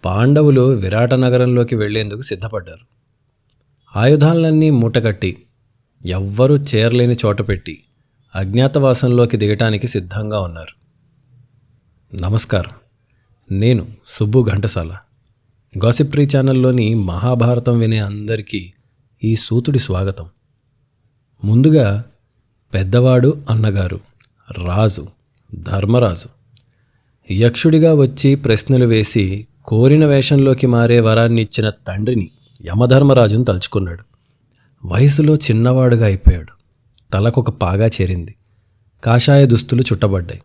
పాండవులు విరాట నగరంలోకి వెళ్లేందుకు సిద్ధపడ్డారు. ఆయుధాలన్నీ మూటగట్టి ఎవ్వరూ చేరలేని చోట పెట్టి అజ్ఞాతవాసంలోకి దిగటానికి సిద్ధంగా ఉన్నారు. నమస్కారం, నేను సుబ్బు ఘంటసాల. గాసిప్ ట్రీ ఛానల్లోని మహాభారతం వినే అందరికీ ఈ సూతుడి స్వాగతం. ముందుగా పెద్దవాడు అన్నగారు రాజు ధర్మరాజు యక్షుడిగా వచ్చి ప్రశ్నలు వేసి కోరిన వేషంలోకి మారే వరాన్ని ఇచ్చిన తండ్రిని యమధర్మరాజును తలుచుకున్నాడు. వయసులో చిన్నవాడుగా అయిపోయాడు. తలకొక పాగా చేరింది. కాషాయ దుస్తులు చుట్టబడ్డాయి.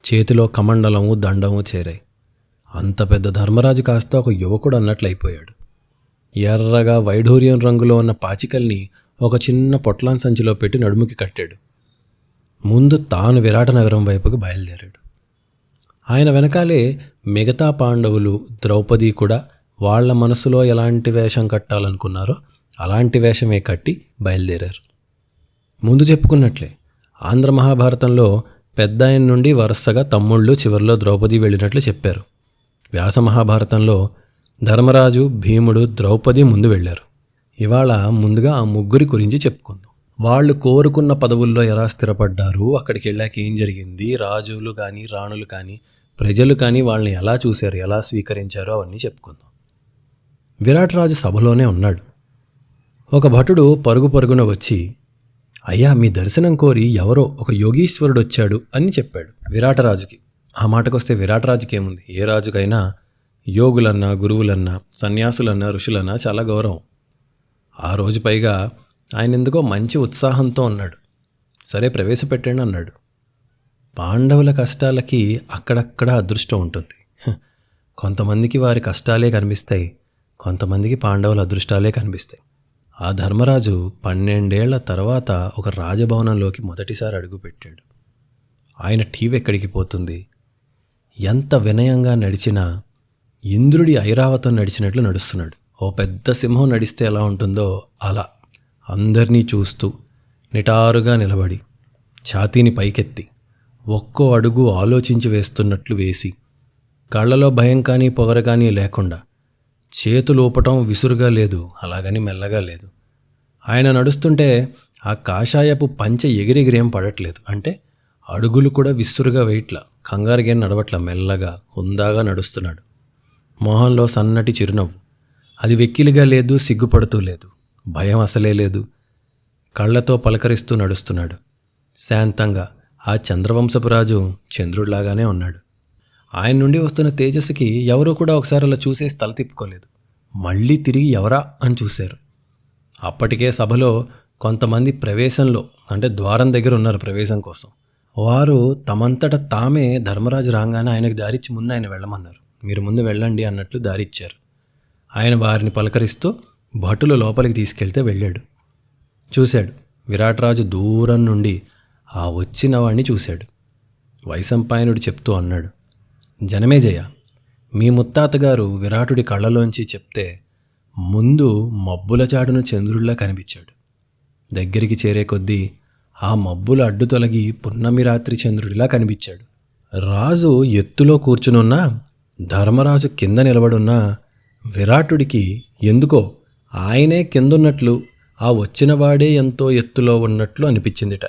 చేతిలో కమండలము దండము చేరాయి. అంత పెద్ద ధర్మరాజు కాస్త ఒక యువకుడు అన్నట్లయిపోయాడు. ఎర్రగా వైఢూర్యం రంగులో ఉన్న పాచికల్ని ఒక చిన్న పొట్లాన్ సంచిలో పెట్టి నడుముకి కట్టాడు. ముందు తాను విరాట నగరం వైపుకు బయలుదేరాడు. ఆయన వెనకాలే మిగతా పాండవులు, ద్రౌపది కూడా వాళ్ల మనసులో ఎలాంటి వేషం కట్టాలనుకున్నారో అలాంటి వేషమే కట్టి బయలుదేరారు. ముందు చెప్పుకున్నట్లే ఆంధ్ర మహాభారతంలో పెద్దాయన నుండి వరుసగా తమ్ముళ్ళు, చివరిలో ద్రౌపది వెళ్ళినట్లు చెప్పారు. వ్యాస మహాభారతంలో ధర్మరాజు, భీముడు, ద్రౌపది ముందు వెళ్ళారు. ఇవాళ ముందుగా ఆ ముగ్గురి గురించి చెప్పుకుందాం. వాళ్ళు కోరుకున్న పదవుల్లో ఎలా స్థిరపడ్డారు, అక్కడికి వెళ్ళాక ఏం జరిగింది, రాజులు కానీ రాణులు కానీ ప్రజలు కానీ వాళ్ళని ఎలా చూశారు, ఎలా స్వీకరించారో అవన్నీ చెప్పుకుందాం. విరాటరాజు సభలోనే ఉన్నాడు. ఒక భటుడు పరుగు పరుగున వచ్చి, అయ్యా, మీ దర్శనం కోరి ఎవరో ఒక యోగీశ్వరుడు వచ్చాడు అని చెప్పాడు విరాటరాజుకి. ఆ మాటకొస్తే విరాటరాజుకి ఏముంది, ఏ రాజుకైనా యోగులన్నా, గురువులన్నా, సన్యాసులన్నా, ఋషులన్నా చాలా గౌరవం. ఆ రోజు పైగా ఆయన ఎందుకో మంచి ఉత్సాహంతో ఉన్నాడు. సరే, ప్రవేశపెట్టండి అన్నాడు. పాండవుల కష్టాలకి అక్కడక్కడ అదృష్టం ఉంటుంది. కొంతమందికి వారి కష్టాలే కనిపిస్తాయి, కొంతమందికి పాండవుల అదృష్టాలే కనిపిస్తాయి. ఆ ధర్మరాజు 12 ఏళ్ల తర్వాత ఒక రాజభవనంలోకి మొదటిసారి అడుగుపెట్టాడు. ఆయన టీవీ ఎక్కడికి పోతుంది, ఎంత వినయంగా నడిచినా ఇంద్రుడి ఐరావతం నడిచినట్లు నడుస్తున్నాడు. ఓ పెద్ద సింహం నడిస్తే ఎలా ఉంటుందో అలా అందరినీ చూస్తూ నిటారుగా నిలబడి ఛాతీని పైకెత్తి ఒక్కో అడుగు ఆలోచించి వేస్తున్నట్లు వేసి, కళ్ళలో భయం కానీ పొగర కానీ లేకుండా, చేతులు ఊపటం విసురుగా లేదు, అలాగని మెల్లగా లేదు. ఆయన నడుస్తుంటే ఆ కాషాయపు పంచె ఎగిరెగిరేం పడట్లేదు. అంటే అడుగులు కూడా విసురుగా వేయట్లా, కంగారుగా నడవట్ల, మెల్లగా హుందాగా నడుస్తున్నాడు. మొహంలో సన్నటి చిరునవ్వు. అది వెక్కిలిగా లేదు, సిగ్గుపడుతూ లేదు, భయం అసలే లేదు. కళ్ళతో పలకరిస్తూ నడుస్తున్నాడు. శాంతంగా ఆ చంద్రవంశపురాజు చంద్రుడిలాగానే ఉన్నాడు. ఆయన నుండి వస్తున్న తేజస్సుకి ఎవరూ కూడా ఒకసారి అలా చూసేసి తల తిప్పుకోలేదు. మళ్ళీ తిరిగి ఎవరా అని చూశారు. అప్పటికే సభలో కొంతమంది ప్రవేశంలో, అంటే ద్వారం దగ్గర ఉన్నారు ప్రవేశం కోసం. వారు తమంతట తామే ధర్మరాజు రాగానే ఆయనకు దారిచ్చి ముందు ఆయన వెళ్ళమన్నారు. మీరు ముందు వెళ్ళండి అన్నట్లు దారిచ్చారు. ఆయన వారిని పలకరిస్తూ భటులు లోపలికి తీసుకెళ్తే వెళ్ళాడు. చూశాడు. విరాటరాజు దూరం నుండి ఆ వచ్చిన వాడిని చూశాడు. వైశంపాయనుడు చెప్తూ అన్నాడు, జనమేజయ, మీ ముత్తాతగారు విరాటుడి కళ్ళలోంచి చెప్తే ముందు మబ్బుల చాటును చంద్రుడిలా కనిపించాడు. దగ్గరికి చేరే కొద్దీ ఆ మబ్బుల అడ్డు తొలగి పున్నమి రాత్రి చంద్రుడిలా కనిపించాడు. రాజు ఎత్తులో కూర్చునున్నా, ధర్మరాజు కింద నిలబడున్నా విరాటుడికి ఎందుకో ఆయనే కిందున్నట్లు, ఆ వచ్చినవాడే ఎంతో ఎత్తులో ఉన్నట్లు అనిపించిందిట.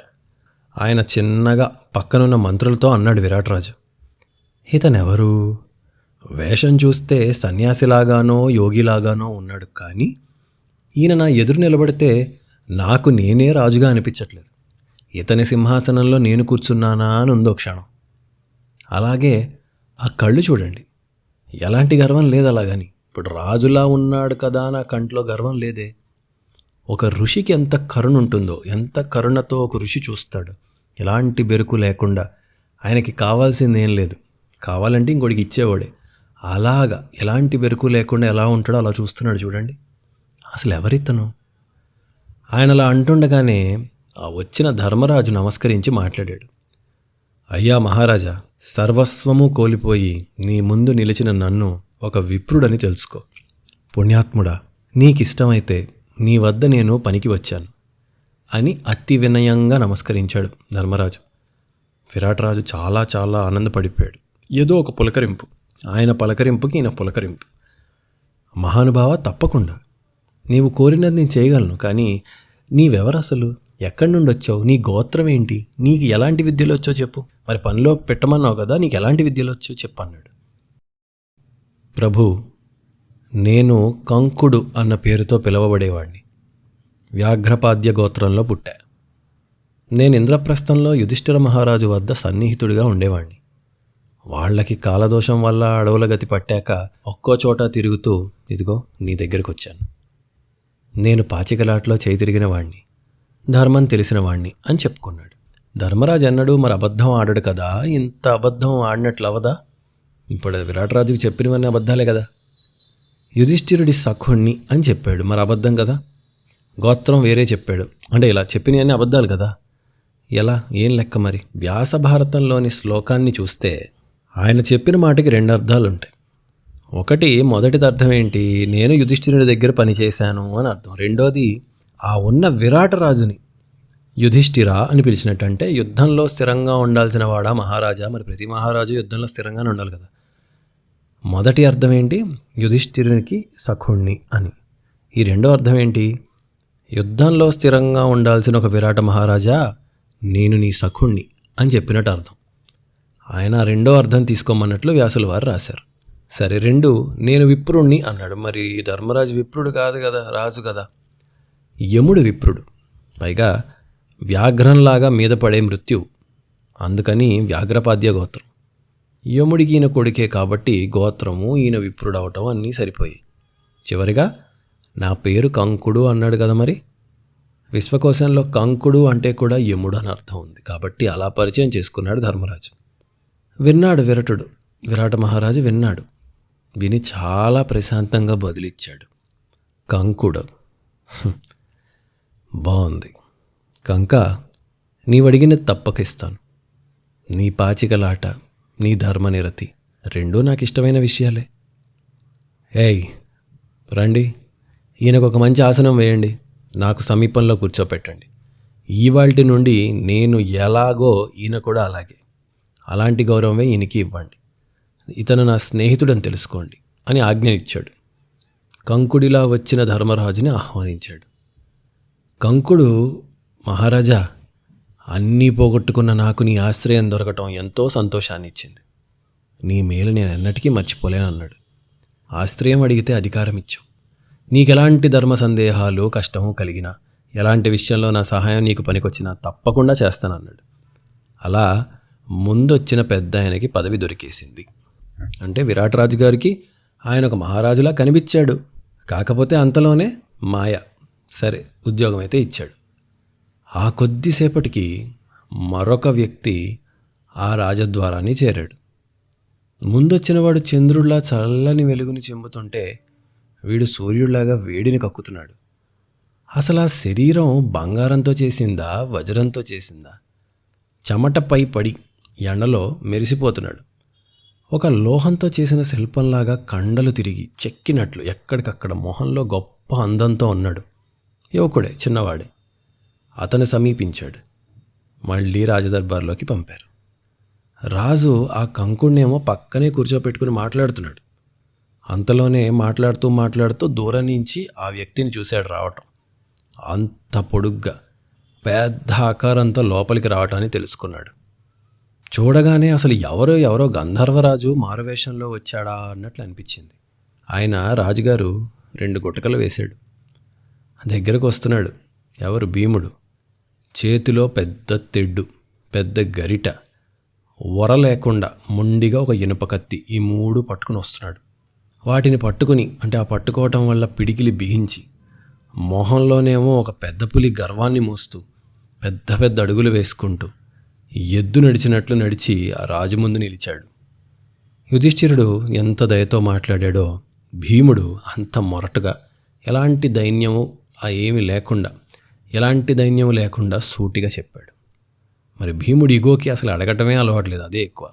ఆయన చిన్నగా పక్కనున్న మంత్రులతో అన్నాడు విరాటరాజు, ఇతనెవరు? వేషం చూస్తే సన్యాసిలాగానో యోగిలాగానో ఉన్నాడు, కానీ ఈయన నా ఎదురు నిలబడితే నాకు నేనే రాజుగా అనిపించట్లేదు. ఇతని సింహాసనంలో నేను కూర్చున్నానా అని ఉందో క్షణం. అలాగే ఆ కళ్ళు చూడండి, ఎలాంటి గర్వం లేదు అలాగని. ఇప్పుడు రాజులా ఉన్నాడు కదా నా కంట్లో గర్వం లేదే. ఒక ఋషికి ఎంత కరుణ ఉంటుందో, ఎంత కరుణతో ఒక ఋషి చూస్తాడు, ఎలాంటి బెరుకు లేకుండా. ఆయనకి కావాల్సింది ఏం లేదు, కావాలంటే ఇంకోటికి ఇచ్చేవాడే. అలాగా ఎలాంటి బెరుకు లేకుండా ఎలా ఉంటాడో అలా చూస్తున్నాడు చూడండి. అసలు ఎవరితను? ఆయన అలా అంటుండగానే ఆ వచ్చిన ధర్మరాజు నమస్కరించి మాట్లాడాడు. అయ్యా మహారాజా, సర్వస్వము కోల్పోయి నీ ముందు నిలిచిన నన్ను ఒక విప్రుడని తెలుసుకో. పుణ్యాత్ముడా, నీకిష్టమైతే నీ వద్ద నేను పనికి వచ్చాను అని అతి వినయంగా నమస్కరించాడు ధర్మరాజు. విరాటరాజు చాలా చాలా ఆనందపడిపోయాడు. ఏదో ఒక పులకరింపు, ఆయన పలకరింపుకి ఈయన పులకరింపు. మహానుభావ, తప్పకుండా. నీవు కోరినది నేను చేయగలను, కానీ నీవెవరు అసలు? ఎక్కడి నుండి వచ్చావు? నీ గోత్రం ఏంటి? నీకు ఎలాంటి విద్యలు వచ్చో చెప్పు. మరి పనిలో పెట్టమన్నావు కదా, నీకు ఎలాంటి విద్యలు వచ్చో చెప్పు అన్నాడు. ప్రభు, నేను కంకుడు అన్న పేరుతో పిలువబడేవాడిని. వ్యాఘ్రపాద్య గోత్రంలో పుట్టా. నేను ఇంద్రప్రస్థంలో యుధిష్ఠిర మహారాజు వద్ద సన్నిహితుడిగా ఉండేవాణ్ణి. వాళ్ళకి కాలదోషం వల్ల అడవుల గతి పట్టాక ఒక్కో చోట తిరుగుతూ ఇదిగో నీ దగ్గరికి వచ్చాను. నేను పాచికలాట్లో చేయి తిరిగిన వాణ్ణి, ధర్మం తెలిసిన వాణ్ణి అని చెప్పుకున్నాడు. ధర్మరాజు అన్నాడు, మరి అబద్ధం ఆడాడు కదా, ఇంత అబద్ధం ఆడినట్లు అవదా? ఇప్పుడు విరాటరాజుకి చెప్పినవన్నీ అబద్ధాలే కదా. యుధిష్ఠిరుడి సఖుణ్ణి అని చెప్పాడు, మరి అబద్ధం కదా. గోత్రం వేరే చెప్పాడు, అంటే ఇలా చెప్పినవన్నీ అబద్ధాలు కదా. ఎలా, ఏం లెక్క మరి? వ్యాస భారతంలోని శ్లోకాన్ని చూస్తే ఆయన చెప్పిన మాటకి 2 అర్థాలు ఉంటాయి. ఒకటి, మొదటిది అర్థం ఏంటి? నేను యుధిష్ఠిరుడి దగ్గర పనిచేశాను అని అర్థం. రెండోది, ఆ ఉన్న విరాటరాజుని యుధిష్ఠిర అని పిలిచినట్టు. అంటే యుద్ధంలో స్థిరంగా ఉండాల్సిన వాడా మహారాజా? మరి ప్రతి మహారాజు యుద్ధంలో స్థిరంగానే ఉండాలి కదా. మొదటి అర్థం ఏంటి? యుధిష్ఠిరునికి సఖుణ్ణి అని. ఈ రెండో అర్థం ఏంటి? యుద్ధంలో స్థిరంగా ఉండాల్సిన ఒక విరాట మహారాజా, నేను నీ సఖుణ్ణి అని చెప్పినట్టు అర్థం. ఆయన రెండో అర్థం తీసుకోమన్నట్లు వ్యాసుల వారు రాశారు. సరే, 2, నేను విప్రుణ్ణి అన్నాడు. మరి ధర్మరాజు విప్రుడు కాదు కదా, రాజు కదా. యముడు విప్రుడు, పైగా వ్యాఘ్రంలాగా మీద పడే మృత్యువు. అందుకని వ్యాఘ్రపాద్య గోత్రం. యముడికి ఈయన కొడుకే కాబట్టి గోత్రము, ఈయన విప్రుడు అవటం అన్నీ సరిపోయి. చివరిగా నా పేరు కంకుడు అన్నాడు కదా. మరి విశ్వకోశంలో కంకుడు అంటే కూడా యముడు అని అర్థం ఉంది కాబట్టి అలా పరిచయం చేసుకున్నాడు ధర్మరాజు. విన్నాడు విరాట మహారాజు విన్నాడు. విని చాలా ప్రశాంతంగా బదులిచ్చాడు. కంకుడు, బాగుంది కంక, నీవడిగినది తప్పక ఇస్తాను. నీ పాచికలాట, నీ ధర్మనిరతి రెండూ నాకు ఇష్టమైన విషయాలే. ఏయ్ రండి, ఈయనకు ఒక మంచి ఆసనం వేయండి, నాకు సమీపంలో కూర్చోపెట్టండి. ఈవాల్టి నుండి నేను ఎలాగో ఈయన కూడా అలాగే, అలాంటి గౌరవమే ఈయనకి ఇవ్వండి. ఇతను నా స్నేహితుడని తెలుసుకోండి అని ఆజ్ఞ ఇచ్చాడు. కంకుడిలా వచ్చిన ధర్మరాజుని ఆహ్వానించాడు. కంకుడు, మహారాజా, అన్నీ పోగొట్టుకున్న నాకు నీ ఆశ్రయం దొరకటం ఎంతో సంతోషాన్ని ఇచ్చింది. నీ మేలు నేను ఎన్నటికీ మర్చిపోలేను అన్నాడు. ఆశ్రయం అడిగితే అధికారం ఇచ్చావు. నీకెలాంటి ధర్మ సందేహాలు కష్టము కలిగినా, ఎలాంటి విషయంలో నా సహాయం నీకు పనికొచ్చినా తప్పకుండా చేస్తానన్నాడు. అలా ముందొచ్చిన పెద్ద ఆయనకి పదవి దొరికేసింది. అంటే విరాటరాజు గారికి ఆయన ఒక మహారాజులా కనిపించాడు. కాకపోతే అంతలోనే మాయ. సరే, ఉద్యోగం అయితే ఇచ్చాడు. ఆ కొద్దిసేపటికి మరొక వ్యక్తి ఆ రాజద్వారాన్ని చేరాడు. ముందొచ్చినవాడు చంద్రుడిలా చల్లని వెలుగుని చెంబుతుంటే వీడు సూర్యుడిలాగా వేడిని కక్కుతున్నాడు. అసలు ఆ శరీరం బంగారంతో చేసిందా, వజ్రంతో చేసిందా? చెమటపై పడి ఎండలో మెరిసిపోతున్నాడు. ఒక లోహంతో చేసిన శిల్పంలాగా కండలు తిరిగి చెక్కినట్లు ఎక్కడికక్కడ మొహంలో గొప్ప అందంతో ఉన్నాడు. యువకుడే, చిన్నవాడే. అతను సమీపించాడు. మళ్ళీ రాజదర్బార్లోకి పంపారు. రాజు ఆ కంకుడినేమో పక్కనే కూర్చోపెట్టుకుని మాట్లాడుతున్నాడు. అంతలోనే మాట్లాడుతూ దూరం నుంచి ఆ వ్యక్తిని చూశాడు రావటం. అంత పొడుగ్గా పెద్ద ఆకారంతో లోపలికి రావటాన్ని తెలుసుకున్నాడు. చూడగానే అసలు ఎవరో గంధర్వరాజు మారువేషంలో వచ్చాడా అన్నట్లు అనిపించింది. ఆయన రాజుగారు 2 గుటకలు వేశాడు. దగ్గరకు వస్తున్నాడు. ఎవరు? భీముడు. చేతిలో పెద్ద తెడ్డు, పెద్ద గరిట, వర లేకుండా మొండిగా ఒక ఇనుప కత్తి, ఈ 3 పట్టుకుని వస్తున్నాడు. వాటిని పట్టుకుని, అంటే ఆ పట్టుకోవటం వల్ల పిడికిలి బిగించి, మొహంలోనేమో ఒక పెద్ద పులి గర్వాన్ని మోస్తూ పెద్ద పెద్ద అడుగులు వేసుకుంటూ ఎద్దు నడిచినట్లు నడిచి ఆ రాజు ముందు నిలిచాడు. యుధిష్ఠిరుడు ఎంత దయతో మాట్లాడాడో భీముడు అంత మొరటుగా, ఎలాంటి దైన్యము లేకుండా సూటిగా చెప్పాడు. మరి భీముడు ఇగోకి అసలు అడగటమే అలవాట్లేదు, అదే ఎక్కువ.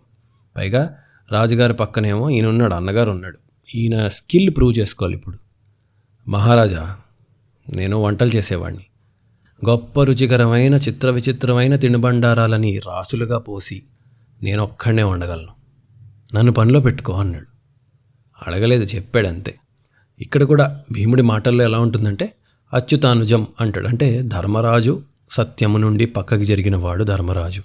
పైగా రాజుగారి పక్కనేమో ఈయన ఉన్నాడు, అన్నగారు ఉన్నాడు. ఈయన స్కిల్ ప్రూవ్ చేసుకోవాలి ఇప్పుడు. మహారాజా, నేను వంటలు చేసేవాడిని. గొప్ప రుచికరమైన చిత్ర విచిత్రమైన తినుబండారాలని రాసులుగా పోసి నేనొక్కడనే వండగలను. నన్ను పనిలో పెట్టుకో అన్నాడు. అడగలేదు, చెప్పాడంతే. ఇక్కడ కూడా భీముడి మాటల్లో ఎలా ఉంటుందంటే అచ్యుతానుజం అంటాడు. అంటే ధర్మరాజు సత్యము నుండి పక్కకి జరిగిన వాడు ధర్మరాజు,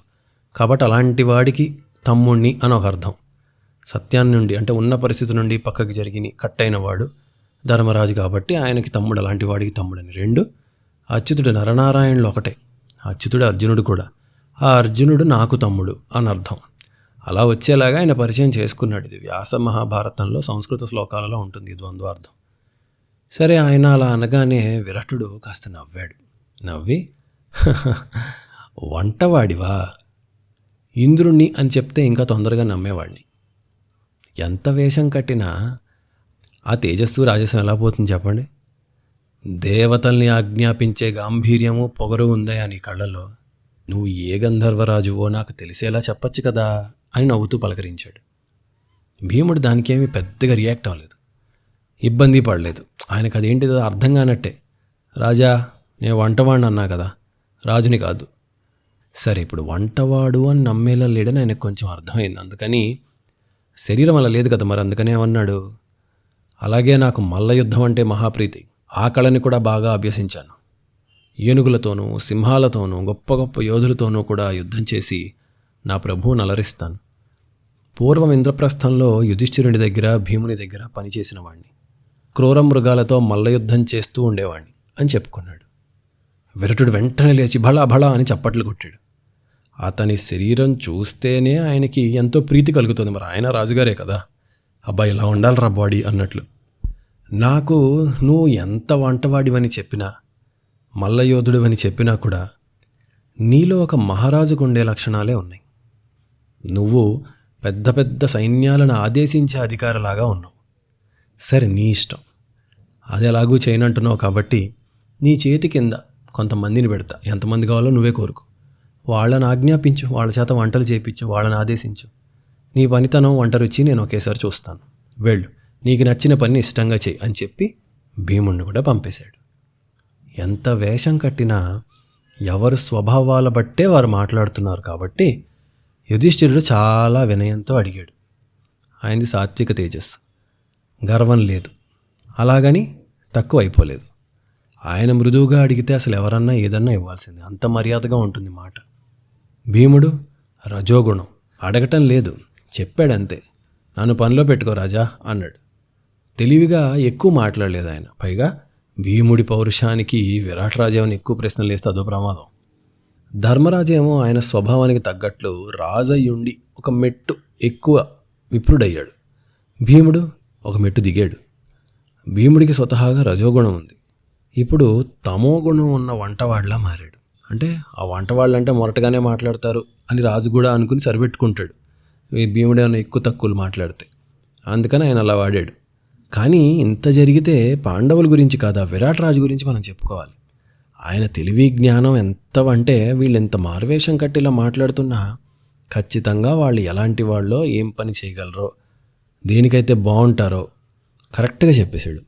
కాబట్టి అలాంటి వాడికి తమ్ముణ్ణి అని ఒక అర్థం. సత్యాన్ని నుండి అంటే ఉన్న పరిస్థితి నుండి పక్కకి జరిగి కట్టయిన వాడు ధర్మరాజు కాబట్టి ఆయనకి తమ్ముడు, అలాంటి వాడికి తమ్ముడని. రెండు, అచ్యుతుడు నరనారాయణులు ఒకటే, అచ్యుతుడు అర్జునుడు కూడా. ఆ అర్జునుడు నాకు తమ్ముడు అని అర్థం. అలా వచ్చేలాగా ఆయన పరిచయం చేసుకున్నాడు. ఇది వ్యాస మహాభారతంలో సంస్కృత శ్లోకాలలో ఉంటుంది ఈ ద్వంద్వార్థం. సరే, ఆయన అలా అనగానే విరాటుడు కాస్త నవ్వాడు. నవ్వి, వంటవాడివా, ఇంద్రుణ్ణి అని చెప్తే ఇంకా తొందరగా నమ్మేవాడిని. ఎంత వేషం కట్టినా ఆ తేజస్సు రాజసం ఎలా పోతుంది చెప్పండి? దేవతల్ని ఆజ్ఞాపించే గాంభీర్యము పొగరు ఉందయా నీ కళ్ళలో? నువ్వు ఏ గంధర్వరాజువో నాకు తెలిసేలా చెప్పచ్చు కదా అని నవ్వుతూ పలకరించాడు. భీముడు దానికేమీ పెద్దగా రియాక్ట్ అవ్వలేదు, ఇబ్బంది పడలేదు. ఆయనకు అదేంటిదో అర్థం కానట్టే. రాజా, నేను వంటవాడిని అన్నా కదా, రాజుని కాదు. సరే, ఇప్పుడు వంటవాడు అని నమ్మేలా లేడని ఆయనకు కొంచెం అర్థమైంది. అందుకని శరీరం అలా లేదు కదా మరి, అందుకనే ఏమన్నాడు, అలాగే నాకు మల్ల యుద్ధం అంటే మహాప్రీతి, ఆ కళని కూడా బాగా అభ్యసించాను. ఏనుగులతోనూ సింహాలతోనూ గొప్ప గొప్ప యోధులతోనూ కూడా యుద్ధం చేసి నా ప్రభువును అలరిస్తాను. పూర్వం ఇంద్రప్రస్థంలో యుధిష్ఠిరుడి దగ్గర భీముని దగ్గర పనిచేసిన వాడిని. క్రూర మృగాలతో మల్లయుద్ధం చేస్తూ ఉండేవాడిని అని చెప్పుకున్నాడు. విరటుడు వెంటనే లేచి భళా భళా అని చప్పట్లు కొట్టాడు. అతని శరీరం చూస్తేనే ఆయనకి ఎంతో ప్రీతి కలుగుతుంది. మరి ఆయన రాజుగారే కదా, అబ్బా ఇలా ఉండాలిరా బాడీ అన్నట్లు. నాకు నువ్వు ఎంత వంటవాడివని చెప్పినా, మల్లయోధుడివని చెప్పినా కూడా నీలో ఒక మహారాజుకు ఉండే లక్షణాలే ఉన్నాయి. నువ్వు పెద్ద పెద్ద సైన్యాలను ఆదేశించే అధికారిలాగా ఉన్నావు. సరే, నీ ఇష్టం, అది ఎలాగూ చేయనంటున్నావు కాబట్టి నీ చేతి కింద కొంతమందిని పెడతా, ఎంతమంది కావాలో నువ్వే కోరుకో. వాళ్ళని ఆజ్ఞాపించు, వాళ్ళ చేత వంటలు చేయించు, వాళ్ళని ఆదేశించు. నీ పనితనం, వంట రుచి నేను ఒకేసారి చూస్తాను. వెళ్ళు, నీకు నచ్చిన పని ఇష్టంగా చేయి అని చెప్పి భీముణ్ణి కూడా పంపేశాడు. ఎంత వేషం కట్టినా ఎవరు స్వభావాల బట్టే వారు మాట్లాడుతున్నారు కాబట్టి యుధిష్ఠిరుడు చాలా వినయంతో అడిగాడు. ఆయనది సాత్విక తేజస్సు, గర్వం లేదు, అలాగని తక్కువ అయిపోలేదు. ఆయన మృదువుగా అడిగితే అసలు ఎవరన్నా ఏదన్నా ఇవ్వాల్సిందే, అంత మర్యాదగా ఉంటుంది మాట. భీముడు రజోగుణం, అడగటం లేదు, చెప్పాడంతే. నన్ను పనిలో పెట్టుకో రాజా అన్నాడు. తెలివిగా ఎక్కువ మాట్లాడలేదు ఆయన. పైగా భీముడి పౌరుషానికి విరాట్ రాజేమని ఎక్కువ ప్రశ్నలు వేస్తే అదో ప్రమాదం. ధర్మరాజేమో ఆయన స్వభావానికి తగ్గట్లు రాజయ్యుండి ఒక మెట్టు ఎక్కువ విప్రుడయ్యాడు. భీముడు ఒక మెట్టు దిగాడు. భీముడికి స్వతహాగా రజోగుణం ఉంది, ఇప్పుడు తమో గుణం ఉన్న వంటవాడిలా మారాడు. అంటే ఆ వంటవాళ్ళు అంటే మొరటగానే మాట్లాడతారు అని రాజు కూడా అనుకుని సరిపెట్టుకుంటాడు, భీముడు ఏమైనా ఎక్కువ తక్కువలు మాట్లాడితే. అందుకని ఆయన అలా వాడాడు. కానీ ఇంత జరిగితే పాండవుల గురించి కాదా, విరాట్ రాజు గురించి మనం చెప్పుకోవాలి. ఆయన తెలివి జ్ఞానం ఎంత అంటే వీళ్ళు ఎంత మారువేషం కట్టి ఇలా మాట్లాడుతున్నా ఖచ్చితంగా వాళ్ళు ఎలాంటి వాళ్ళో, ఏం పని చేయగలరో, దేనికైతే బాగుంటారో కరెక్ట్గా చెప్పేశాడు.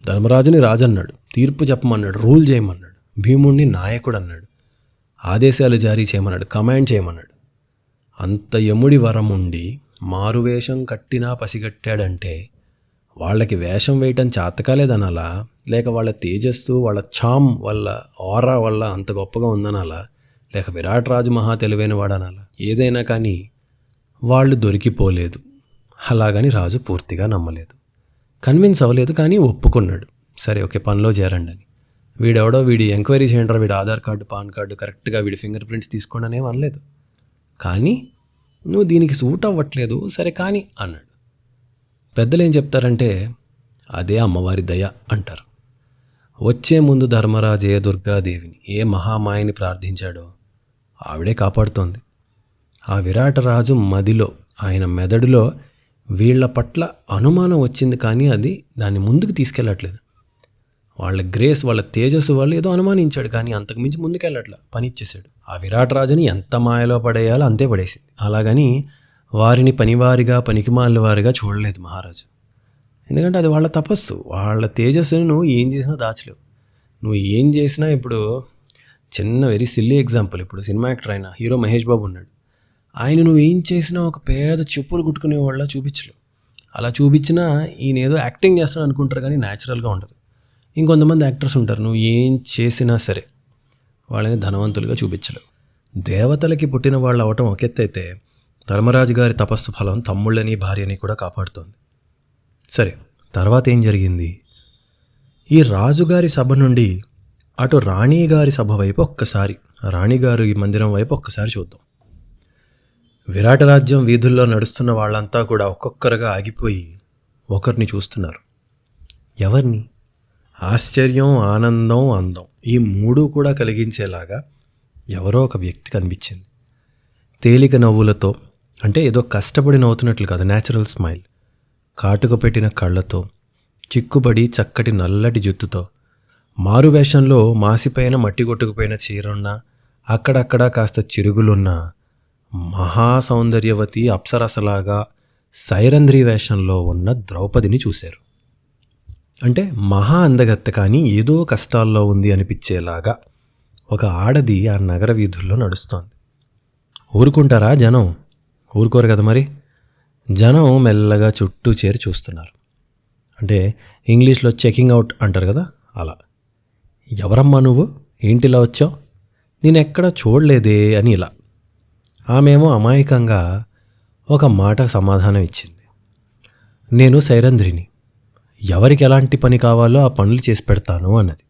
ధర్మరాజుని రాజు అన్నాడు, తీర్పు చెప్పమన్నాడు, రూల్ చేయమన్నాడు. భీముడిని నాయకుడు అన్నాడు, ఆదేశాలు జారీ చేయమన్నాడు, కమాండ్ చేయమన్నాడు. అంత యముడి వరం ఉండి మారువేషం కట్టినా పసిగట్టాడంటే వాళ్ళకి వేషం వేయటం చేతకాలేదనాలా, లేక వాళ్ళ తేజస్సు, వాళ్ళ ఛామ్, వాళ్ళ ఆరా వల్ల అంత గొప్పగా ఉందనాలా, లేక విరాట్ రాజు మహా తెలివైన వాడనాలా, ఏదైనా కానీ వాళ్ళు దొరికిపోలేదు. అలాగని రాజు పూర్తిగా నమ్మలేదు, కన్విన్స్ అవ్వలేదు. కానీ ఒప్పుకున్నాడు. సరే, ఓకే, పనిలో చేరండి అని. వీడెవడో వీడి ఎంక్వైరీ చేయండి, వీడి ఆధార్ కార్డు, పాన్ కార్డు కరెక్ట్గా వీడి ఫింగర్ ప్రింట్స్ తీసుకోండి అనేం అనలేదు. కానీ నువ్వు దీనికి సూట్ అవ్వట్లేదు, సరే కానీ అన్నాడు. పెద్దలు ఏం చెప్తారంటే అదే అమ్మవారి దయ అంటారు. వచ్చే ముందు ధర్మరాజు ఏ దుర్గాదేవిని, ఏ మహామాయని ప్రార్థించాడో ఆవిడే కాపాడుతోంది. ఆ విరాటరాజు మదిలో, ఆయన మెదడులో వీళ్ల పట్ల అనుమానం వచ్చింది, కానీ అది దాన్ని ముందుకు తీసుకెళ్ళట్లేదు. వాళ్ళ గ్రేస్, వాళ్ళ తేజస్సు వాళ్ళు ఏదో అనుమానించాడు, కానీ అంతకుమించి ముందుకెళ్ళట్లా, పని ఇచ్చేశాడు. ఆ విరాటరాజుని ఎంత మాయలో పడేయాలో అంతే పడేసింది. అలాగని వారిని పనివారిగా, పనికిమాలిన వారిగా చూడలేదు మహారాజు. ఎందుకంటే అది వాళ్ళ తపస్సు, వాళ్ళ తేజస్సును నువ్వు ఏం చేసినా దాచలేవు. నువ్వు ఏం చేసినా, ఇప్పుడు చిన్న వెరీ సిల్లీ ఎగ్జాంపుల్, ఇప్పుడు సినిమా యాక్టర్ అయిన హీరో మహేష్ బాబు ఉన్నాడు. ఆయన నువ్వు ఏం చేసినా ఒక పేద చెప్పులు కుట్టుకునే వాళ్ళ చూపించలేవు. అలా చూపించినా ఈయన ఏదో యాక్టింగ్ చేస్తాడు అనుకుంటారు కానీ న్యాచురల్గా ఉండదు. ఇంకొంతమంది యాక్టర్స్ ఉంటారు, నువ్వు ఏం చేసినా సరే వాళ్ళని ధనవంతులుగా చూపించలేవు. దేవతలకి పుట్టిన వాళ్ళు అవటం ఒక ఎత్తు అయితే, ధర్మరాజు గారి తపస్సు ఫలం తమ్ముళ్ళని భార్యని కూడా కాపాడుతోంది. సరే, తర్వాత ఏం జరిగింది? ఈ రాజుగారి సభ నుండి అటు రాణిగారి సభ వైపు ఒక్కసారి, రాణిగారు ఈ మందిరం వైపు ఒక్కసారి చూద్దాం. విరాట రాజ్యం వీధుల్లో నడుస్తున్న వాళ్ళంతా కూడా ఒక్కొక్కరుగా ఆగిపోయి ఒకరిని చూస్తున్నారు. ఎవరిని? ఆశ్చర్యం, ఆనందం, అందం ఈ మూడు కూడా కలిగించేలాగా ఎవరో ఒక వ్యక్తి కనిపించింది. తేలిక నవ్వులతో, అంటే ఏదో కష్టపడి నవ్వుతున్నట్లు కాదు, న్యాచురల్ స్మైల్, కాటుక పెట్టిన కళ్ళతో, చిక్కుబడి చక్కటి నల్లటి జుత్తుతో, మారువేషంలో మాసిపోయిన మట్టి కొట్టుకుపోయిన చీరున్న, అక్కడక్కడ కాస్త చిరుగులున్న మహాసౌందర్యవతి అప్సరసలాగా సైరంధ్రి వేషంలో ఉన్న ద్రౌపదిని చూశారు. అంటే మహా అందగత్తె కానీ ఏదో కష్టాల్లో ఉంది అనిపించేలాగా ఒక ఆడది ఆ నగర వీధుల్లో నడుస్తోంది. ఊరుకుంటారా జనం? ఊరుకోరు కదా మరి. జనం మెల్లగా చుట్టూ చేరి చూస్తున్నారు. అంటే ఇంగ్లీష్లో చెకింగ్ అవుట్ అంటారు కదా, అలా. ఎవరమ్మా నువ్వు? ఏంటిలా వచ్చావు? నేను ఎక్కడ చూడలేదే అని ఇలా. ఆమెమో అమాయకంగా ఒక మాట సమాధానం ఇచ్చింది. నేను సైరంధ్రిని, ఎవరికి ఎలాంటి పని కావాలో ఆ పనులు చేసి పెడతాను అన్నది.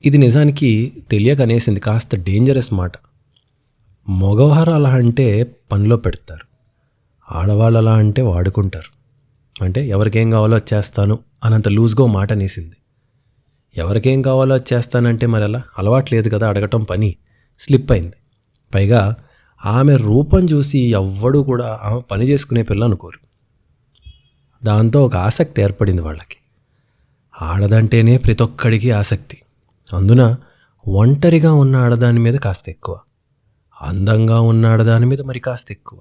ఇది నిజానికి తెలియక అనేసింది, కాస్త డేంజరస్ మాట. మగవారు అలా అంటే పనిలో పెడతారు, ఆడవాళ్ళు అలా అంటే వాడుకుంటారు. అంటే ఎవరికేం కావాలో వచ్చేస్తాను అనంత లూజ్గా మాట అనేసింది. ఎవరికేం కావాలో వచ్చేస్తానంటే మరి అలా అలవాటు లేదు కదా అడగటం, పని స్లిప్ అయింది. పైగా ఆమె రూపం చూసి ఎవ్వడూ కూడా ఆమె పని చేసుకునే పిల్ల అనుకోరు. దాంతో ఒక ఆసక్తి ఏర్పడింది వాళ్ళకి. ఆడదంటేనే ప్రతి ఒక్కడికి ఆసక్తి. అందున ఒంటరిగా ఉన్న ఆడదాని మీద కాస్త ఎక్కువ, అందంగా ఉన్న ఆడదాని మీద మరి కాస్త ఎక్కువ,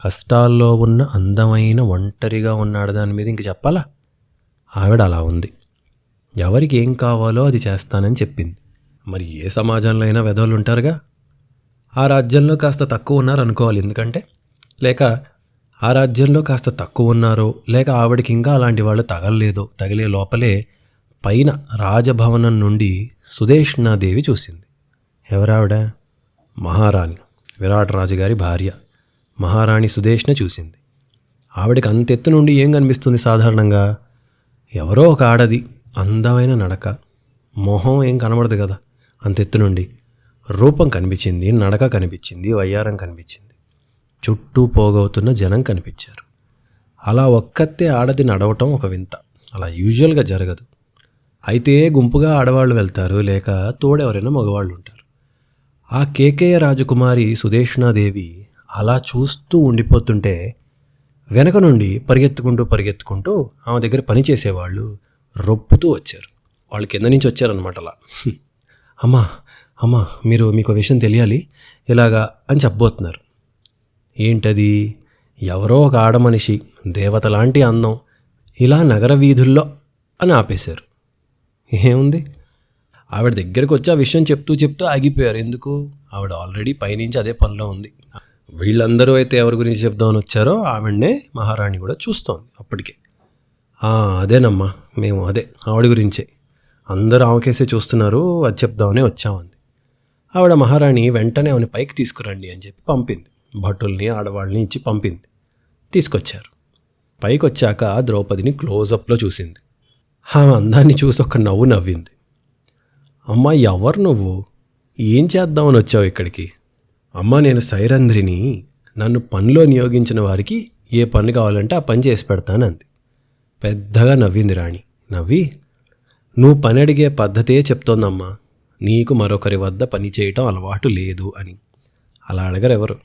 కష్టాల్లో ఉన్న అందమైన ఒంటరిగా ఉన్న ఆడదాని మీద ఇంక చెప్పాలా? ఆవిడ అలా ఉంది. ఎవరికి ఏం కావాలో అది చేస్తానని చెప్పింది. మరి ఏ సమాజంలో అయినా వెధవలు ఉంటారుగా. ఆ రాజ్యంలో కాస్త తక్కువ ఉన్నారు అనుకోవాలి. ఎందుకంటే లేక ఆ రాజ్యంలో కాస్త తక్కువ ఉన్నారో, లేక ఆవిడకి ఇంకా అలాంటి వాళ్ళు తగలలేదో, తగిలే లోపలే పైన రాజభవనం నుండి సుదేష్ణాదేవి చూసింది. ఎవరావిడ? మహారాణి, విరాట్ రాజుగారి భార్య మహారాణి సుదేష్ణ చూసింది. ఆవిడకి అంతెత్తు నుండి ఏం కనిపిస్తుంది సాధారణంగా? ఎవరో ఒక ఆడది, అందమైన నడక, మొహం ఏం కనబడదు కదా అంతెత్తు నుండి. రూపం కనిపించింది, నడక కనిపించింది, వయ్యారం కనిపించింది, చుట్టూ పోగవుతున్న జనం కనిపించారు. అలా ఒక్కతే ఆడది నడవటం ఒక వింత, అలా యూజువల్గా జరగదు. అయితే గుంపుగా ఆడవాళ్ళు వెళ్తారు, లేక తోడెవరైనా మగవాళ్ళు ఉంటారు. ఆ కేకేయ రాజకుమారి సుదేష్ణాదేవి అలా చూస్తూ ఉండిపోతుంటే వెనక నుండి పరిగెత్తుకుంటూ ఆమె దగ్గర పని చేసేవాళ్ళు రొప్పుతూ వచ్చారు. వాళ్ళు కింద నుంచి వచ్చారనమాట. అలా అమ్మా మీకు విషయం తెలియాలి ఇలాగా అని చెప్పబోతున్నారు. ఏంటది? ఎవరో ఒక ఆడమనిషి, దేవత లాంటి అందం, ఇలా నగర వీధుల్లో అని ఆపేశారు. ఏముంది? ఆవిడ దగ్గరికి వచ్చి ఆ విషయం చెప్తూ ఆగిపోయారు. ఎందుకు? ఆవిడ ఆల్రెడీ పైనుంచి అదే పనిలో ఉంది. వీళ్ళందరూ అయితే ఎవరి గురించి చెప్దామని వచ్చారో ఆవిడనే మహారాణి కూడా చూస్తోంది అప్పటికే. అదేనమ్మా, మేము అదే ఆవిడ గురించే, అందరూ ఆమెకేసే చూస్తున్నారు, అది చెప్దామని వచ్చామంది. ఆవిడ మహారాణి వెంటనే ఆమెను పైకి తీసుకురండి అని చెప్పి పంపింది. భటుల్ని ఆడవాళ్ళని ఇచ్చి పంపింది. తీసుకొచ్చారు. పైకి వచ్చాక ద్రౌపదిని క్లోజప్లో చూసింది. ఆమె అందాన్ని చూసి ఒక నవ్వు నవ్వింది. అమ్మా, ఎవరు నువ్వు? ఏం చేద్దామని వచ్చావు ఇక్కడికి? అమ్మా, నేను సైరంధ్రిని, నన్ను పనిలో నియోగించిన వారికి ఏ పని కావాలంటే ఆ పని చేసి పెడతానంది. పెద్దగా నవ్వింది రాణి. నవ్వి, నువ్వు పని అడిగే పద్ధతే చెప్తోందమ్మా, నీకు మరొకరి వద్ద పని చేయటం అలవాటు లేదు అని. అలా అడగరెవరు.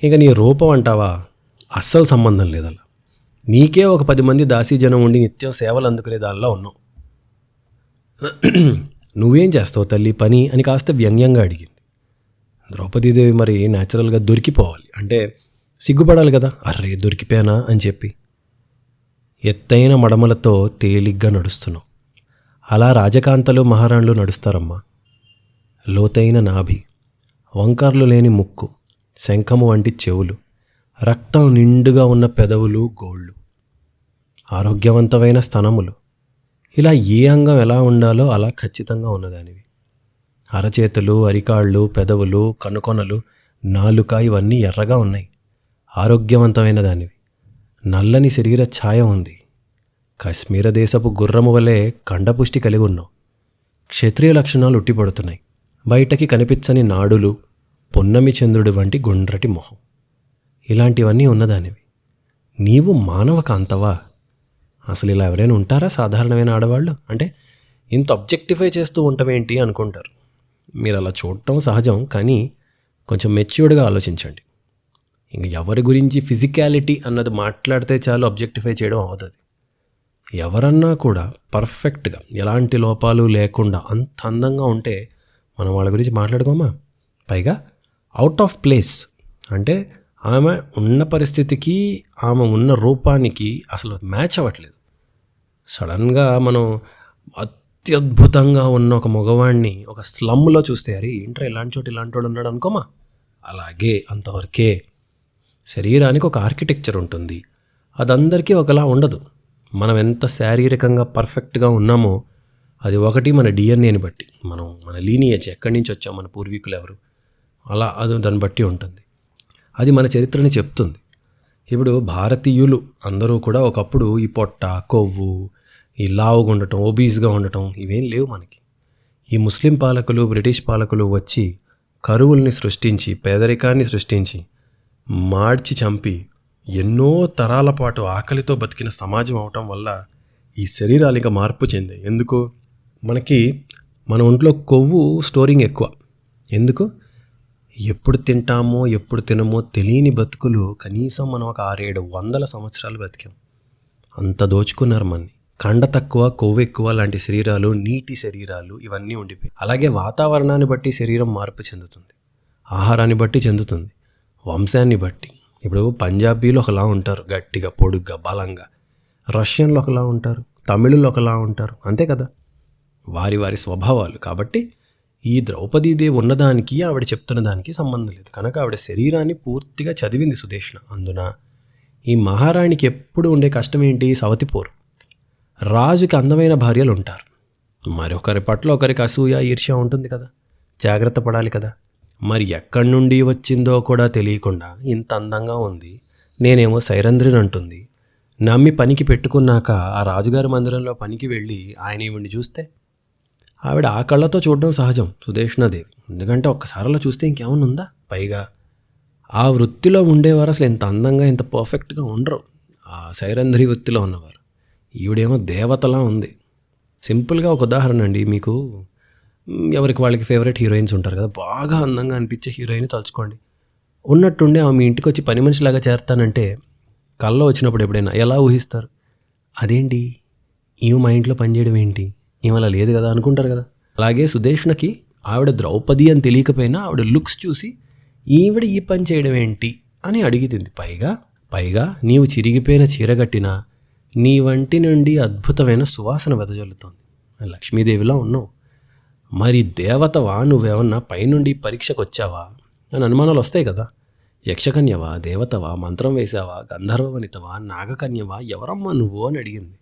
ఇక నీ రూపం అంటావా, అస్సలు సంబంధం లేదలా. నీకే ఒక 10 మంది దాసీజనం ఉండి నిత్యం సేవలు అందుకునే దానిలో ఉన్నావు. నువ్వేం చేస్తావు తల్లి పని అని కాస్త వ్యంగ్యంగా అడిగింది. ద్రౌపదీదేవి మరి న్యాచురల్గా దొరికిపోవాలి అంటే సిగ్గుపడాలి కదా, అర్రే దొరికిపోయానా అని చెప్పి. ఎత్తైన మడమలతో తేలిగ్గా నడుస్తున్నావు. అలా రాజకాంతలు మహారాణులు నడుస్తారమ్మా. లోతైన నాభి, వంకర్లు లేని ముక్కు, శంఖము వంటి చెవులు, రక్తం నిండుగా ఉన్న పెదవులు గోళ్ళు, ఆరోగ్యవంతమైన స్తనములు, ఇలా ఏ అంగం ఎలా ఉండాలో అలా ఖచ్చితంగా ఉన్నదానివి. అరచేతులు, అరికాళ్ళు, పెదవులు, కనుకొనలు, నాలుక ఇవన్నీ ఎర్రగా ఉన్నాయి. ఆరోగ్యవంతమైన దానివి. నల్లని శరీర ఛాయ ఉంది. కాశ్మీర దేశపు గుర్రము వలె కండపుష్టి కలిగి ఉన్నావు. క్షత్రియ లక్షణాలు ఉట్టిపడుతున్నాయి. బయటకి కనిపించని నాడులు, పొన్నమి చంద్రుడి వంటి గుండ్రటి మొహం, ఇలాంటివన్నీ ఉన్నదానివి. నీవు మానవ కాంతవా? అసలు ఇలా ఎవరైనా ఉంటారా సాధారణమైన ఆడవాళ్ళు? అంటే ఇంత అబ్జెక్టిఫై చేస్తూ ఉంటామేంటి అనుకుంటారు. మీరు అలా చూడటం సహజం, కానీ కొంచెం మెచ్యూర్డ్గా ఆలోచించండి. ఇంక ఎవరి గురించి ఫిజికాలిటీ అన్నది మాట్లాడితే చాలు అబ్జెక్టిఫై చేయడం అవుతుంది. ఎవరన్నా కూడా పర్ఫెక్ట్గా ఎలాంటి లోపాలు లేకుండా అంత అందంగా ఉంటే మనం వాళ్ళ గురించి మాట్లాడుకోమా? పైగా అవుట్ ఆఫ్ ప్లేస్ అంటే ఆమె ఉన్న పరిస్థితికి, ఆమె ఉన్న రూపానికి అసలు మ్యాచ్ అవ్వట్లేదు. సడన్గా మనం అత్యద్భుతంగా ఉన్న ఒక మగవాడిని ఒక స్లమ్లో చూస్తే, అరే ఏంట్రా ఇలాంటి చోటు ఇలాంటి వాడు ఉన్నాడు అనుకోమా? అలాగే అంతవరకే. శరీరానికి ఒక ఆర్కిటెక్చర్ ఉంటుంది, అదందరికీ ఒకలా ఉండదు. మనం ఎంత శారీరకంగా పర్ఫెక్ట్గా ఉన్నామో అది ఒకటి మన డిఎన్ఏని బట్టి, మన లీనియేజ్ ఎక్కడి నుంచి వచ్చాం, మన పూర్వీకులు ఎవరు, అలా అది దాన్ని బట్టి ఉంటుంది. అది మన చరిత్రని చెప్తుంది. ఇప్పుడు భారతీయులు అందరూ కూడా ఒకప్పుడు ఈ పొట్ట, కొవ్వు, ఈ లావుగా ఉండటం, ఒబీస్గా ఉండటం ఇవేం లేవు మనకి. ఈ ముస్లిం పాలకులు, బ్రిటిష్ పాలకులు వచ్చి కరువుల్ని సృష్టించి, పేదరికాన్ని సృష్టించి, మార్చి చంపి ఎన్నో తరాల పాటు ఆకలితో బతికిన సమాజం అవటం వల్ల ఈ శరీరాలు ఇంకా మార్పు చెందాయి. ఎందుకు? మనకి మన ఒంట్లో కొవ్వు స్టోరింగ్ ఎక్కువ. ఎందుకు? ఎప్పుడు తింటామో ఎప్పుడు తినమో తెలియని బతుకులు కనీసం మనం ఒక 600-700 సంవత్సరాలు బతికాం. అంత దోచుకున్నారు మనని. కండ తక్కువ, కొవ్వు ఎక్కువ లాంటి శరీరాలు, నీటి శరీరాలు ఇవన్నీ ఉండిపోయి. అలాగే వాతావరణాన్ని బట్టి శరీరం మార్పు చెందుతుంది, ఆహారాన్ని బట్టి చెందుతుంది, వంశాన్ని బట్టి. ఇప్పుడు పంజాబీలు ఒకలా ఉంటారు, గట్టిగా, పొడుగ్గా, బలంగా. రష్యన్లు ఒకలా ఉంటారు, తమిళులు ఒకలా ఉంటారు, అంతే కదా. వారి వారి స్వభావాలు. కాబట్టి ఈ ద్రౌపదీదేవి ఉన్నదానికి ఆవిడ చెప్తున్న దానికి సంబంధం లేదు. కనుక ఆవిడ శరీరాన్ని పూర్తిగా చదివింది సుదేష్ణ. అందున ఈ మహారాణికి ఎప్పుడు ఉండే కష్టం ఏంటి? సవతిపోరు. రాజుకి అందమైన భార్యలు ఉంటారు, మరొకరి పట్ల ఒకరికి అసూయ, ఈర్ష్య ఉంటుంది కదా. జాగ్రత్త పడాలి కదా. మరి ఎక్కడి నుండి వచ్చిందో కూడా తెలియకుండా ఇంత అందంగా ఉంది, నేనేమో సైరంధ్రిని అంటుంది. నమ్మి పనికి పెట్టుకున్నాక ఆ రాజుగారి మందిరంలో పనికి వెళ్ళి ఆయన ఈవిడ్ని చూస్తే ఆవిడ ఆ కళ్ళతో చూడడం సహజం సుదేష్ణాదేవి. ఎందుకంటే ఒక్కసారి అలా చూస్తే ఇంకేమన్నా ఉందా? పైగా ఆ వృత్తిలో ఉండేవారు అసలు ఇంత అందంగా, ఇంత పర్ఫెక్ట్గా ఉండరు. ఆ సైరంధ్రి వృత్తిలో ఉన్నవారు. ఈవిడేమో దేవతలా ఉంది. సింపుల్గా ఒక ఉదాహరణ అండి. మీకు ఎవరికి వాళ్ళకి ఫేవరెట్ హీరోయిన్స్ ఉంటారు కదా, బాగా అందంగా అనిపించే హీరోయిన్ తలుచుకోండి. ఉన్నట్టుండి ఆమె మీ ఇంటికి వచ్చి పని మనిషిలాగా చేస్తానంటే కల్లో వచ్చినప్పుడు ఎప్పుడైనా ఎలా ఊహిస్తారు? అదేంటి ఈమె మా ఇంట్లో పనిచేయడం ఏంటి, ఈమె అలా లేదు కదా అనుకుంటారు కదా. అలాగే సుదేష్ణకి ఆవిడ ద్రౌపది అని తెలియకపోయినా ఆవిడ లుక్స్ చూసి ఈవిడ ఈ పని చేయడం ఏంటి అని అడిగింది. పైగా నీవు చిరిగిపోయిన చీరగట్టినా నీ వంటి నుండి అద్భుతమైన సువాసన వెదజల్లుతోంది. లక్ష్మీదేవిలా ఉన్నావు. మరి దేవతవా, నువ్వేమన్నా పైనుండి పరీక్షకు వచ్చావా అని అనుమానాలు వస్తాయి కదా. యక్షకన్యవా, దేవతవా, మంత్రం వేశావా, గంధర్వవనితవా, నాగకన్యవా, ఎవరమ్మా నువ్వు అని అడిగింది.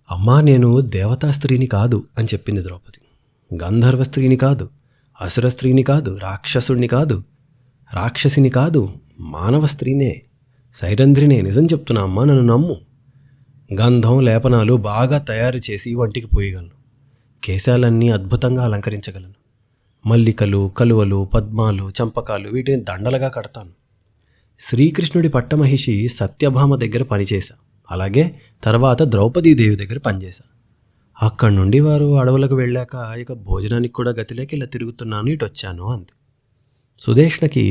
అమ్మా నేను దేవతా స్త్రీని కాదు అని చెప్పింది ద్రౌపది. గంధర్వ స్త్రీని కాదు, అసుర స్త్రీని కాదు, రాక్షసుడిని కాదు, రాక్షసిని కాదు, మానవ స్త్రీనే, సైరంధ్రినే. నిజం చెప్తున్నా అమ్మా, నన్ను నమ్ము. గంధం, లేపనాలు బాగా తయారు చేసి వంటికి పోయగలను. కేశాలన్నీ అద్భుతంగా అలంకరించగలను. మల్లికలు, కలువలు, పద్మాలు, చంపకాలు వీటిని దండలుగా కడతాను. శ్రీకృష్ణుడి పట్టమహిషి సత్యభామ దగ్గర పనిచేశా. అలాగే తర్వాత ద్రౌపదీదేవి దగ్గర పనిచేశా. అక్కడి నుండి వారు అడవులకు వెళ్ళాక ఇక భోజనానికి కూడా గతిలేక ఇలా తిరుగుతున్నాను, ఇటు వచ్చాను అంది. సుదేష్ణకి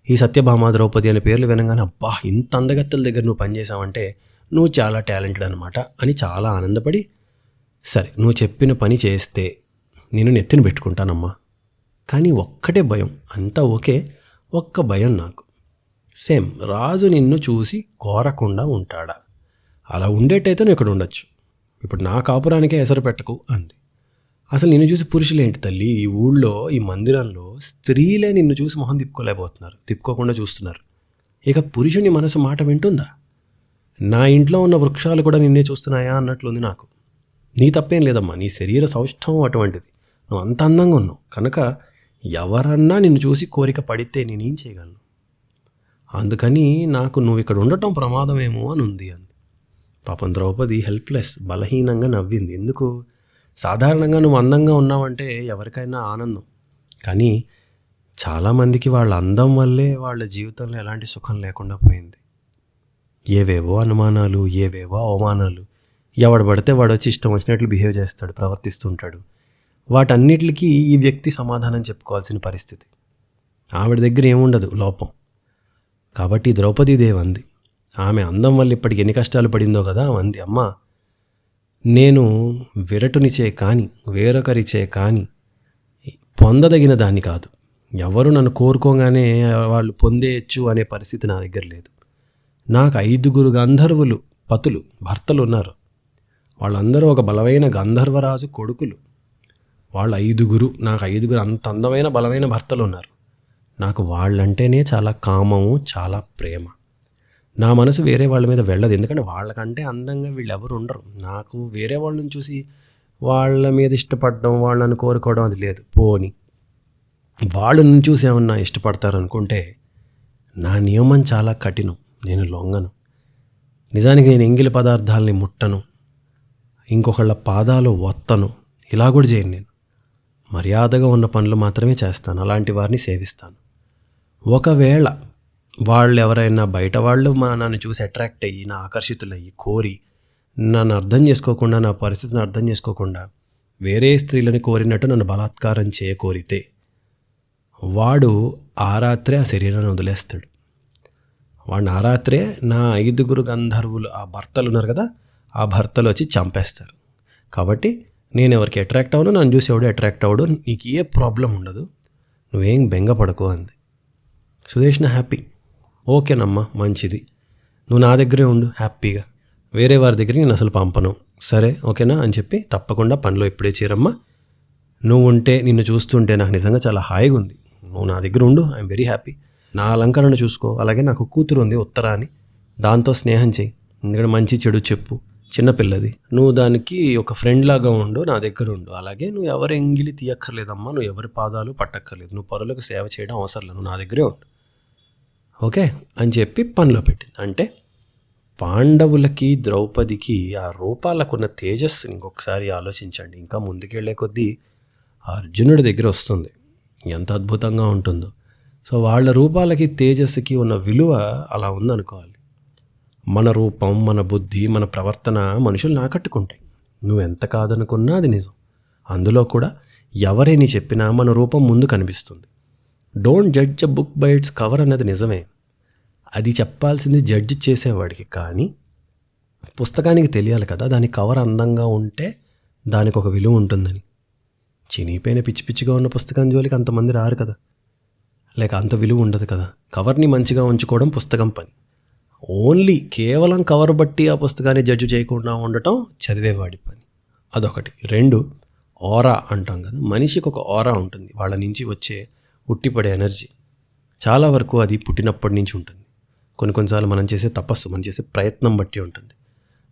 ఈ సత్యభామ, ద్రౌపది అనే పేర్లు వినగానే, అబ్బా ఇంత అందగత్తెల దగ్గర నువ్వు పనిచేసావంటే నువ్వు చాలా టాలెంటెడ్ అనమాట అని చాలా ఆనందపడి, సరే నువ్వు చెప్పిన పని చేస్తే నేను నెత్తిన పెట్టుకుంటానమ్మా, కానీ ఒక్కటే భయం. అంతా ఓకే, ఒక్క భయం నాకు. సేమ్ రాజు నిన్ను చూసి కోరకుండా ఉంటాడా? అలా ఉండేటైతే నువ్వు ఇక్కడ ఉండొచ్చు. ఇప్పుడు నా కాపురానికే ఎసరు పెట్టకు అంది. అసలు నిన్ను చూసి పురుషులేంటి తల్లి, ఈ ఊళ్ళో, ఈ మందిరంలో స్త్రీలే నిన్ను చూసి మొహం తిప్పుకోలేకపోతున్నారు, తిప్పుకోకుండా చూస్తున్నారు. ఇక పురుషుని మనసు మాట వింటుందా? నా ఇంట్లో ఉన్న వృక్షాలు కూడా నిన్నే చూస్తున్నాయా అన్నట్లుంది నాకు. నీ తప్పేం లేదమ్మా, నీ శరీర సౌష్ఠవం అటువంటిది, నువ్వు అంత అందంగా ఉన్నావు కనుక ఎవరన్నా నిన్ను చూసి కోరిక పడితే నేనేం చేయగలను, అందుకని నాకు నువ్వు ఇక్కడ ఉండటం ప్రమాదమేమో అని ఉంది అంది. పాపం ద్రౌపది హెల్ప్లెస్, బలహీనంగా నవ్వింది. ఎందుకు? సాధారణంగా నువ్వు అందంగా ఉన్నావంటే ఎవరికైనా ఆనందం, కానీ చాలామందికి వాళ్ళ అందం వల్లే వాళ్ళ జీవితంలో ఎలాంటి సుఖం లేకుండా పోయింది. ఏవేవో అనుమానాలు, ఏవేవో అవమానాలు, ఎవడు పడితే వాడు వచ్చి ఇష్టం వచ్చినట్లు బిహేవ్ చేస్తాడు, ప్రవర్తిస్తుంటాడు. వాటన్నిటికీ ఈ వ్యక్తి సమాధానం చెప్పుకోవాల్సిన పరిస్థితి. ఆవిడ దగ్గర ఏముండదు లోపం. కాబట్టి ద్రౌపదీదేవి అంది, ఆమె అందం వల్ల ఇప్పటికి ఎన్ని కష్టాలు పడిందో కదా అంది. అమ్మా, నేను విరటునిచే కానీ వేరొకరిచే కానీ పొందదగిన దాన్ని కాదు. ఎవరు నన్ను కోరుకోగానే వాళ్ళు పొందేయచ్చు అనే పరిస్థితి నా దగ్గర లేదు. నాకు 5 గంధర్వులు పతులు భర్తలు ఉన్నారు. వాళ్ళందరూ ఒక బలమైన గంధర్వరాజు కొడుకులు. వాళ్ళు 5, నాకు 5 అంత అందమైన బలమైన భర్తలు ఉన్నారు. నాకు వాళ్ళంటేనే చాలా కామము, చాలా ప్రేమ. నా మనసు వేరే వాళ్ళ మీద వెళ్ళదు, ఎందుకంటే వాళ్ళకంటే అందంగా వీళ్ళు ఎవరు ఉండరు. నాకు వేరే వాళ్ళని చూసి వాళ్ళ మీద ఇష్టపడడం, వాళ్ళని కోరుకోవడం అది లేదు. పోని వాళ్ళు నన్ను చూసి ఏమన్నా ఇష్టపడతారు అనుకుంటే నా నియమం చాలా కఠినం, నేను లొంగను. నిజానికి నేను ఎంగిలి పదార్థాలని ముట్టను, ఇంకొకళ్ళ పాదాలు ఒత్తను, ఇలా కూడా చేయను. నేను మర్యాదగా ఉన్న పనులు మాత్రమే చేస్తాను, అలాంటి వారిని సేవిస్తాను. ఒకవేళ వాళ్ళు ఎవరైనా బయట వాళ్ళు నన్ను చూసి అట్రాక్ట్ అయ్యి, నా ఆకర్షితులయ్యి, కోరి నన్ను అర్థం చేసుకోకుండా, నా పరిస్థితిని అర్థం చేసుకోకుండా వేరే స్త్రీలని కోరినట్టు నన్ను బలాత్కారం చేయకోరితే వాడు ఆ రాత్రే ఆ శరీరాన్ని వదిలేస్తాడు. వాడిని ఆ రాత్రే నా 5 గంధర్వులు ఆ భర్తలు ఉన్నారు కదా, ఆ భర్తలు వచ్చి చంపేస్తారు. కాబట్టి నేను ఎవరికి అట్రాక్ట్ అవ్వను, నన్ను చూసి ఎవడు అట్రాక్ట్ అవ్వడు, నీకు ఏ ప్రాబ్లం ఉండదు, నువ్వేం బెంగపడకు అంది. సుదేష్ణ హ్యాపీ. ఓకేనమ్మా, మంచిది, నువ్వు నా దగ్గరే ఉండు హ్యాపీగా, వేరే వారి దగ్గరికి నేను అసలు పంపను, సరే ఓకేనా అని చెప్పి తప్పకుండా పనిలో ఇప్పుడే చేరమ్మా. నువ్వు ఉంటే, నిన్ను చూస్తుంటే నాకు నిజంగా చాలా హాయిగా ఉంది, నువ్వు నా దగ్గర ఉండు, ఐఎమ్ వెరీ హ్యాపీ. నా అలంకరణ చూసుకో, అలాగే నాకు కూతురు ఉంది ఉత్తర అని, దాంతో స్నేహం చేయి, ఎందుకంటే మంచి చెడు చెప్పు, చిన్నపిల్లది, నువ్వు దానికి ఒక ఫ్రెండ్ లాగా ఉండు, నా దగ్గర ఉండు. అలాగే నువ్వు ఎవరు ఎంగిలి తీయక్కర్లేదమ్మా, నువ్వు ఎవరి పాదాలు పట్టక్కర్లేదు, నువ్వు పరులకు సేవ చేయడం అవసరం లేదు, నువ్వు నా దగ్గరే ఉండు ఓకే అని చెప్పి పనిలో పెట్టింది. అంటే పాండవులకి ద్రౌపదికి ఆ రూపాలకున్న తేజస్సుని ఇంకొకసారి ఆలోచించండి. ఇంకా ముందుకెళ్లే కొద్దీ అర్జునుడి దగ్గర వస్తుంది, ఎంత అద్భుతంగా ఉంటుందో. సో వాళ్ళ రూపాలకి తేజస్సుకి ఉన్న విలువ అలా ఉందనుకోవాలి. మన రూపం, మన బుద్ధి, మన ప్రవర్తన మనుషులు ఆకట్టుకుంటాయి. నువ్వు ఎంత కాదనుకున్నా అది నిజం. అందులో కూడా ఎవరైనా చెప్పినా మన రూపం ముందు కనిపిస్తుంది. Don't judge a book by its cover అన్నది నిజమే, అది చెప్పాల్సింది జడ్జి చేసేవాడికి. కానీ పుస్తకానికి తెలియాలి కదా దాని కవర్ అందంగా ఉంటే దానికి ఒక విలువ ఉంటుందని. చినిగిపోయిన పిచ్చి పిచ్చిగా ఉన్న పుస్తకం జోలికి అంతమంది రారు కదా, లేక అంత విలువ ఉండదు కదా. కవర్ని మంచిగా ఉంచుకోవడం పుస్తకం పని. ఓన్లీ కేవలం కవర్ బట్టి ఆ పుస్తకాన్ని జడ్జి చేయకుండా ఉండటం చదివేవాడి పని. అదొకటి. 2, ఆరా అంటాం కదా, మనిషికి ఒక ఆరా ఉంటుంది, వాళ్ళ నుంచి వచ్చే ఉట్టిపడే ఎనర్జీ. చాలా వరకు అది పుట్టినప్పటి నుంచి ఉంటుంది. కొన్నిసార్లు మనం చేసే తపస్సు, మనం చేసే ప్రయత్నం బట్టి ఉంటుంది.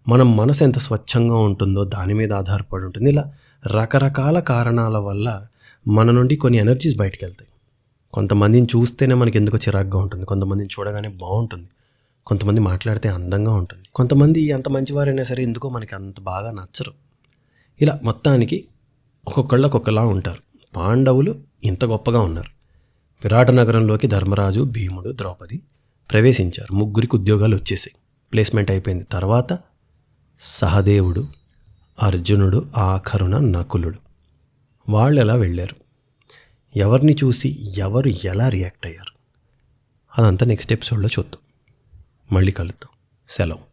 మనం మనసు ఎంత స్వచ్ఛంగా ఉంటుందో దాని మీద ఆధారపడి ఉంటుంది. ఇలా రకరకాల కారణాల వల్ల మన నుండి కొన్ని ఎనర్జీస్ బయటకు వెళ్తాయి. కొంతమందిని చూస్తేనే మనకి ఎందుకో చిరాగ్గా ఉంటుంది, కొంతమందిని చూడగానే బాగుంటుంది, కొంతమంది మాట్లాడితే అందంగా ఉంటుంది, కొంతమంది అంత మంచివారైనా సరే ఎందుకో మనకి అంత బాగా నచ్చరు. ఇలా మొత్తానికి ఒక్కొక్కళ్ళు ఒక్కొక్కలా ఉంటారు. పాండవులు ఇంత గొప్పగా ఉన్నారు. విరాట నగరంలోకి ధర్మరాజు, భీముడు, ద్రౌపది ప్రవేశించారు. 3 ఉద్యోగాలు వచ్చేసాయి, ప్లేస్మెంట్ అయిపోయింది. తర్వాత సహదేవుడు, అర్జునుడు, ఆఖరున నకులుడు, వాళ్ళు ఎలా వెళ్ళారు, ఎవరిని చూసి ఎవరు ఎలా రియాక్ట్ అయ్యారు, అదంతా నెక్స్ట్ ఎపిసోడ్లో చూద్దాం. మళ్ళీ కలుద్దాం. సెలవు.